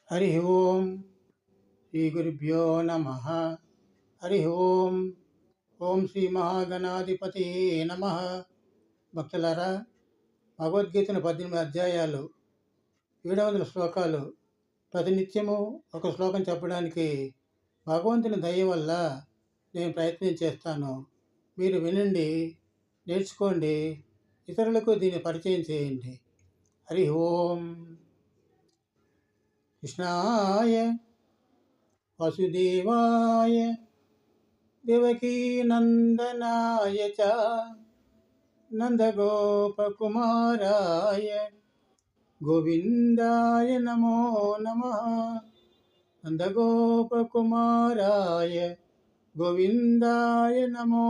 హరి ఓం శ్రీ గురుభ్యో నమ. హరి ఓం. ఓం శ్రీ మహాగణాధిపతి నమ. భక్తులారా, భగవద్గీతను 18 అధ్యాయాలు, 700 శ్లోకాలు, ప్రతినిత్యము ఒక శ్లోకం చెప్పడానికి భగవంతుని దయ వల్ల నేను ప్రయత్నం చేస్తాను. మీరు వినండి, నేర్చుకోండి, ఇతరులకు దీన్ని పరిచయం చేయండి. హరి ఓం. కృష్ణాయ వాసుదేవాయ దేవకీనందనాయ చ నందగోపకుమారాయ గోవిందాయ నమో నమః. నందగోపకుమారాయ గోవిందాయ నమో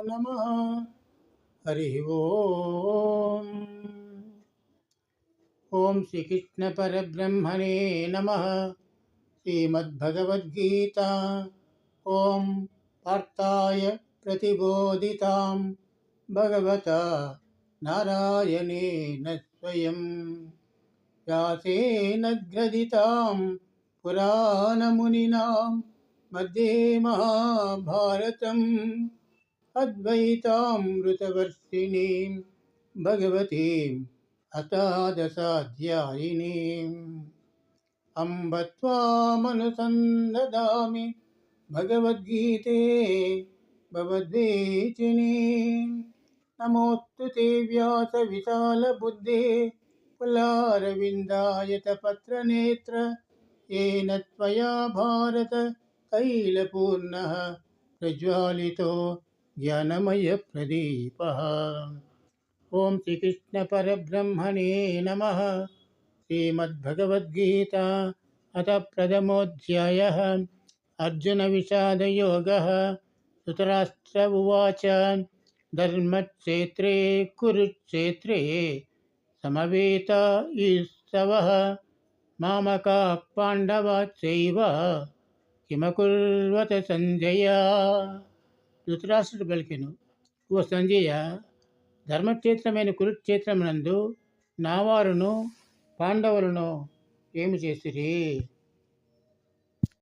నమః. హరి ఓం. ఓం శ్రీకృష్ణ పరబ్రహ్మణే నమః. శ్రీమద్భగవద్గీత. ఓం పార్థాయ ప్రతిబోధితాం భగవతా నారాయణేన స్వయం వ్యాసేన గ్రథితాం పురాణమునినా మధ్యే మహాభారతం అద్వైతామృతవర్షిణీం భగవతీం అష్టాదశాధ్యాయినీం అంబ త్వామనుసందదామి భగవద్గీతే భగవద్వేచిని. నమోస్తు తే వ్యాస విశాల బుద్ధే ఫలారవిందాయత పత్రనేత్ర ఏన త్వయా భారత తైలపూర్ణః ప్రజ్వాలితో జ్ఞానమయ ప్రదీపః. ఓం శ్రీకృష్ణ పరబ్రహ్మణే నమః. శ్రీమద్భగవద్గీత అథ ప్రథమోऽధ్యాయः. అర్జున విషాదయోగः. ధృతరాష్ట్ర ఉవాచ ధర్మక్షేత్రే కురుక్షేత్రే సమవేతాయుత్సవः మామకాః పాండవాశ్చైవ కిమకుర్వత సంజయ. ధృతరాష్ట్రుడు పలికెను, ఓ సంజయ, ధర్మక్షేత్రమైన కురుక్షేత్రమునందు నావారును పాండవులను ఏమి చేసిరి?